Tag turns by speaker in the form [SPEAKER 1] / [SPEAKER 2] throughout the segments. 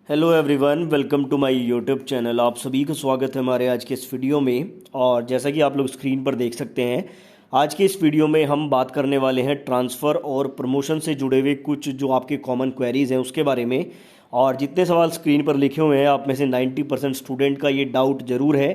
[SPEAKER 1] Hello everyone, welcome to my YouTube channel. आप सभी का स्वागत है हमारे आज के इस वीडियो में। और जैसा कि आप लोग स्क्रीन पर देख सकते हैं, आज के इस वीडियो में हम बात करने वाले हैं ट्रांसफ़र और प्रमोशन से जुड़े हुए कुछ जो आपके कॉमन क्वेरीज़ हैं उसके बारे में। और जितने सवाल स्क्रीन पर लिखे हुए हैं, आप में से 90% स्टूडेंट का ये डाउट ज़रूर है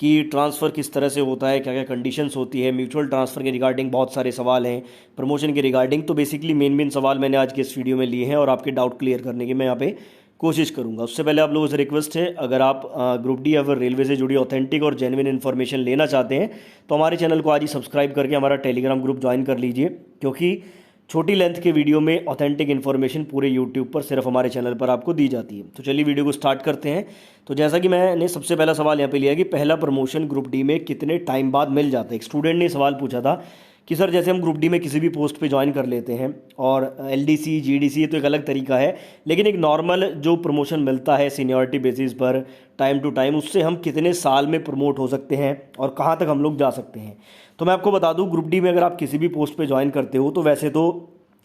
[SPEAKER 1] कि ट्रांसफ़र किस तरह से होता है, क्या क्या कंडीशंस होती है। म्यूचुअल ट्रांसफ़र के रिगार्डिंग बहुत सारे सवाल हैं, प्रमोशन के रिगार्डिंग। तो बेसिकली मेन सवाल मैंने आज के इस वीडियो में लिए हैं और आपके डाउट क्लियर करने की मैं यहाँ पे कोशिश करूंगा। उससे पहले आप लोगों से रिक्वेस्ट है, अगर आप ग्रुप डी या फिर रेलवे से जुड़ी ऑथेंटिक और जेन्युइन इन्फॉर्मेशन लेना चाहते हैं तो हमारे चैनल को आज ही सब्सक्राइब करके हमारा टेलीग्राम ग्रुप ज्वाइन कर लीजिए, क्योंकि छोटी लेंथ के वीडियो में ऑथेंटिक इन्फॉर्मेशन पूरे यूट्यूब पर सिर्फ हमारे चैनल पर आपको दी जाती है। तो चलिए वीडियो को स्टार्ट करते हैं। तो जैसा कि मैंने सबसे पहला सवाल यहाँ पे लिया कि पहला प्रमोशन ग्रुप डी में कितने टाइम बाद मिल जाता है। एक स्टूडेंट ने सवाल पूछा था कि सर जैसे हम ग्रुप डी में किसी भी पोस्ट पे ज्वाइन कर लेते हैं, और एलडीसी जीडीसी तो एक अलग तरीका है, लेकिन एक नॉर्मल जो प्रमोशन मिलता है सीनियरिटी बेसिस पर टाइम टू टाइम, उससे हम कितने साल में प्रमोट हो सकते हैं और कहाँ तक हम लोग जा सकते हैं। तो मैं आपको बता दूं, ग्रुप डी में अगर आप किसी भी पोस्ट पे ज्वाइन करते हो तो वैसे तो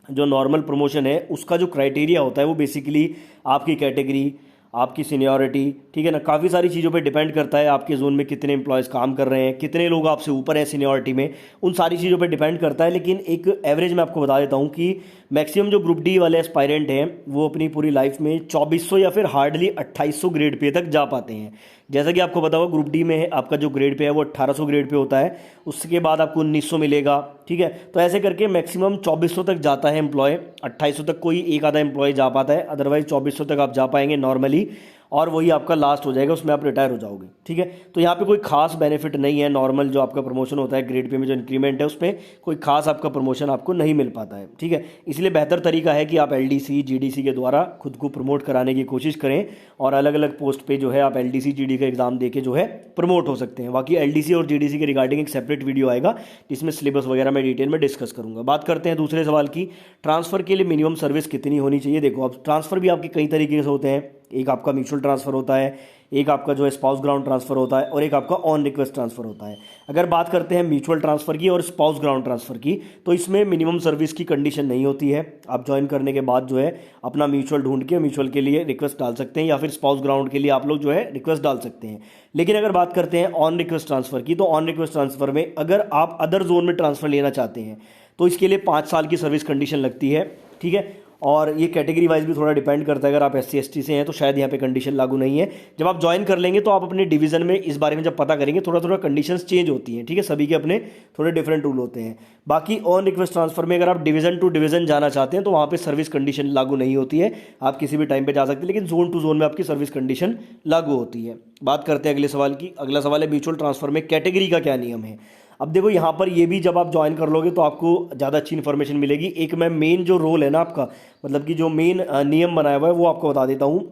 [SPEAKER 1] जो नॉर्मल प्रमोशन है उसका जो क्राइटेरिया होता है वो बेसिकली आपकी कैटेगरी, आपकी सीनियरिटी, ठीक है ना, काफ़ी सारी चीज़ों पे डिपेंड करता है। आपके जोन में कितने एम्प्लॉयज़ काम कर रहे हैं, कितने लोग आपसे ऊपर हैं सीनियरिटी में, उन सारी चीज़ों पे डिपेंड करता है। लेकिन एक एवरेज मैं आपको बता देता हूँ कि मैक्सिमम जो ग्रुप डी वाले एस्पायरेंट हैं वो अपनी पूरी लाइफ में 2400 या फिर हार्डली 2800 ग्रेड पे तक जा पाते हैं। जैसा कि आपको पता होगा, ग्रुप डी में आपका जो ग्रेड पे है वो 1800 ग्रेड पे होता है, उसके बाद आपको 1900 मिलेगा, ठीक है। तो ऐसे करके मैक्सिमम 2400 तक जाता है एम्प्लॉय। 2800 तक कोई एक आधा एम्प्लॉय जा पाता है, अदरवाइज 2400 तक आप जा पाएंगे नॉर्मली, और वही आपका लास्ट हो जाएगा, उसमें आप रिटायर हो जाओगे, ठीक है। तो यहाँ पे कोई खास बेनिफिट नहीं है। नॉर्मल जो आपका प्रमोशन होता है ग्रेड पे में जो इंक्रीमेंट है उसमें कोई खास आपका प्रमोशन आपको नहीं मिल पाता है, ठीक है। इसलिए बेहतर तरीका है कि आप एलडीसी जीडीसी के द्वारा खुद को प्रमोट कराने की कोशिश करें, और अलग अलग पोस्ट पे जो है आप एलडीसी जीडी का एग्जाम दे के जो है प्रमोट हो सकते हैं। बाकी एलडीसी और जीडीसी के रिगार्डिंग एक सेपरेट वीडियो आएगा जिसमें सिलेबस वगैरह मैं डिटेल में डिस्कस करूंगा। बात करते हैं दूसरे सवाल की, ट्रांसफर के लिए मिनिमम सर्विस कितनी होनी चाहिए। देखो, अब ट्रांसफर भी आपके कई तरीके से होते हैं। एक आपका म्यूचुअल ट्रांसफ़र होता है, एक आपका जो है स्पाउस ग्राउंड ट्रांसफ़र होता है, और एक आपका ऑन रिक्वेस्ट ट्रांसफ़र होता है। अगर बात करते हैं म्यूचुअल ट्रांसफ़र की और स्पाउस ग्राउंड ट्रांसफ़र की, तो इसमें मिनिमम सर्विस की कंडीशन नहीं होती है। आप ज्वाइन करने के बाद जो है अपना म्यूचुअल ढूंढ के म्यूचुअल के लिए रिक्वेस्ट डाल सकते हैं, या फिर स्पाउस ग्राउंड के लिए आप लोग जो है रिक्वेस्ट डाल सकते हैं। लेकिन अगर बात करते हैं ऑन रिक्वेस्ट ट्रांसफ़र की, तो ऑन रिक्वेस्ट ट्रांसफ़र में अगर आप अदर जोन में ट्रांसफ़र लेना चाहते हैं तो इसके लिए 5 साल की सर्विस कंडीशन लगती है, ठीक है। और ये कैटेगरी वाइज भी थोड़ा डिपेंड करता है। अगर आप SC ST से हैं तो शायद यहाँ पे कंडीशन लागू नहीं है। जब आप ज्वाइन कर लेंगे तो आप अपने डिवीज़न में इस बारे में जब पता करेंगे, थोड़ा थोड़ा कंडीशंस चेंज होती हैं, ठीक है। सभी के अपने थोड़े डिफरेंट रूल होते हैं। बाकी ऑन रिक्वेस्ट ट्रांसफर में अगर आप डिवीज़न टू डिवीज़न जाना चाहते हैं तो वहाँ पर सर्विस कंडीशन लागू नहीं होती है, आप किसी भी टाइम पर जा सकते हैं, लेकिन जोन टू जोन में आपकी सर्विस कंडीशन लागू होती है। बात करते हैं अगले सवाल की। अगला सवाल है म्यूचुअल ट्रांसफर में कैटेगरी का क्या नियम है। अब देखो, यहाँ पर ये भी जब आप ज्वाइन कर लोगे तो आपको ज़्यादा अच्छी इन्फॉर्मेशन मिलेगी। एक मैं मेन जो रोल है ना आपका, मतलब कि जो मेन नियम बनाया हुआ है वो आपको बता देता हूँ।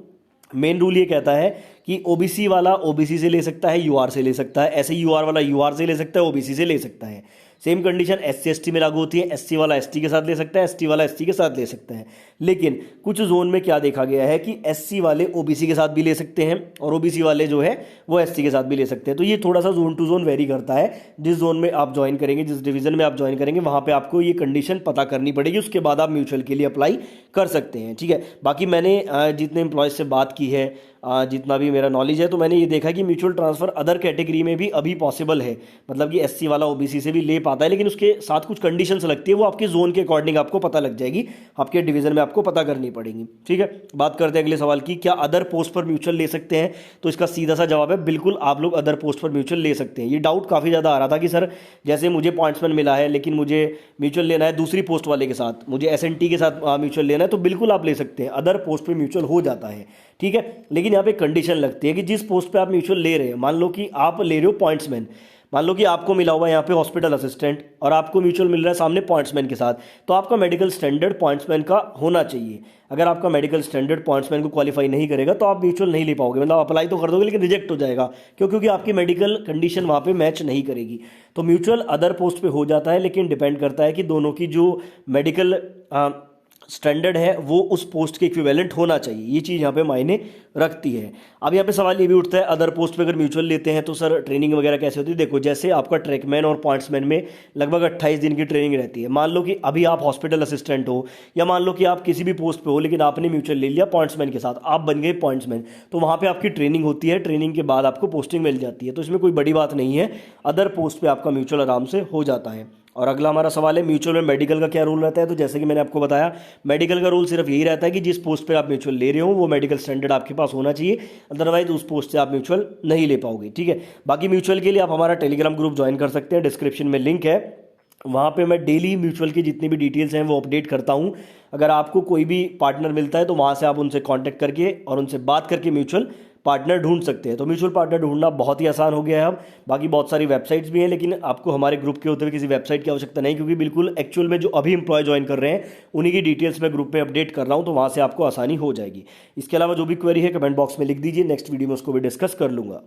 [SPEAKER 1] मेन रूल ये कहता है कि ओबीसी वाला ओबीसी से ले सकता है, यूआर से ले सकता है, ऐसे यूआर वाला यूआर से ले सकता है, ओबीसी से ले सकता है। सेम कंडीशन SC ST में लागू होती है। SC वाला ST के साथ ले सकता है, ST वाला ST के साथ ले सकता है। लेकिन कुछ जोन में क्या देखा गया है कि SC वाले OBC के साथ भी ले सकते हैं, और OBC वाले जो है वो SC के साथ भी ले सकते हैं। तो ये थोड़ा सा जोन टू जोन वेरी करता है। जिस जोन में आप ज्वाइन करेंगे, जिस डिवीजन में आप ज्वाइन करेंगे, वहाँ पर आपको ये कंडीशन पता करनी पड़ेगी, उसके बाद आप म्यूचुअल के लिए अप्लाई कर सकते हैं, ठीक है। बाकी मैंने जितने एम्प्लॉयज़ से बात की है, जितना भी मेरा नॉलेज है, तो मैंने ये देखा कि म्यूचुअल ट्रांसफ़र अदर कैटेगरी में भी अभी पॉसिबल है। मतलब कि SC वाला OBC से भी ले पाता है, लेकिन उसके साथ कुछ कंडीशंस लगती है, वो आपके जोन के अकॉर्डिंग आपको पता लग जाएगी, आपके डिवीजन में आपको पता करनी पड़ेगी, ठीक है। बात करते हैं अगले सवाल की, क्या अदर पोस्ट पर म्यूचुअल ले सकते हैं। तो इसका सीधा सा जवाब है बिल्कुल, आप लोग अदर पोस्ट पर म्यूचुअल ले सकते हैं। ये डाउट काफ़ी ज़्यादा आ रहा था कि सर जैसे मुझे पॉइंट्समैन मिला है लेकिन मुझे म्यूचुअल लेना है दूसरी पोस्ट वाले के साथ, मुझे SNT के साथ म्यूचुअल लेना है, तो बिल्कुल आप ले सकते हैं, अदर पोस्ट पर म्यूचुअल हो जाता है, ठीक है। लेकिन यहाँ पे कंडीशन लगती है कि जिस पोस्ट पे आप म्यूचुअल ले रहे हैं, मान लो कि आप ले रहे हो पॉइंट्समैन, मान लो कि आपको मिला हुआ है यहाँ पे हॉस्पिटल असिस्टेंट और आपको म्यूचुअल मिल रहा है सामने पॉइंट्समैन के साथ, तो आपका मेडिकल स्टैंडर्ड पॉइंट्समैन का होना चाहिए। अगर आपका मेडिकल स्टैंडर्ड पॉइंट्समैन को क्वालिफाई नहीं करेगा तो आप म्यूचुअल नहीं ले पाओगे, मतलब अप्लाई तो कर दोगे लेकिन रिजेक्ट हो जाएगा, क्योंकि आपकी मेडिकल कंडीशन वहाँ पे मैच नहीं करेगी। तो म्यूचुअल अदर पोस्ट पे हो जाता है, लेकिन डिपेंड करता है कि दोनों की जो मेडिकल स्टैंडर्ड है वो उस पोस्ट के इक्विवेलेंट होना चाहिए। ये चीज़ यहाँ पे मायने रखती है। अब यहाँ पे सवाल ये भी उठता है, अदर पोस्ट पे अगर म्यूचुअल लेते हैं तो सर ट्रेनिंग वगैरह कैसे होती है? देखो, जैसे आपका ट्रैकमैन और पॉइंट्समैन में लगभग 28 दिन की ट्रेनिंग रहती है। मान लो कि अभी आप हॉस्पिटल असिस्टेंट हो, या मान लो कि आप किसी भी पोस्ट पे हो लेकिन आपने म्यूचुअल ले लिया पॉइंट्समैन के साथ, आप बन गए पॉइंट्समैन, तो वहाँ पे आपकी ट्रेनिंग होती है, ट्रेनिंग के बाद आपको पोस्टिंग मिल जाती है। तो इसमें कोई बड़ी बात नहीं है, अदर पोस्ट पे आपका म्यूचुअल आराम से हो जाता है। और अगला हमारा सवाल है, म्यूचुअल में मेडिकल का क्या रूल रहता है? तो जैसे कि मैंने आपको बताया, मेडिकल का रूल सिर्फ यही रहता है कि जिस पोस्ट पे आप म्यूचुअल ले रहे हो वो मेडिकल स्टैंडर्ड आपके पास होना चाहिए, अदरवाइज उस पोस्ट से आप म्यूचुअल नहीं ले पाओगे। ठीक है, बाकी म्यूचुअल के लिए आप हमारा टेलीग्राम ग्रुप ज्वाइन कर सकते हैं, डिस्क्रिप्शन में लिंक है। वहाँ पे मैं डेली म्यूचुअल की जितनी भी डिटेल्स हैं वो अपडेट करता हूँ। अगर आपको कोई भी पार्टनर मिलता है तो वहाँ से आप उनसे कांटेक्ट करके और उनसे बात करके म्यूचुअल पार्टनर ढूंढ सकते हैं। तो म्यूचुअल पार्टनर ढूंढना बहुत ही आसान हो गया है अब। बाकी बहुत सारी वेबसाइट्स भी हैं, लेकिन आपको हमारे ग्रुप के होते हुए किसी वेबसाइट की आवश्यकता नहीं, क्योंकि बिल्कुल एक्चुअल में जो अभी एम्प्लॉय ज्वाइन कर रहे हैं उन्हीं की डिटेल्स मैं ग्रुप में अपडेट कर रहा हूँ, तो वहाँ से आपको आसानी हो जाएगी। इसके अलावा जो भी क्वेरी है कमेंट बॉक्स में लिख दीजिए, नेक्स्ट वीडियो में उसको भी डिस्कस कर लूँगा।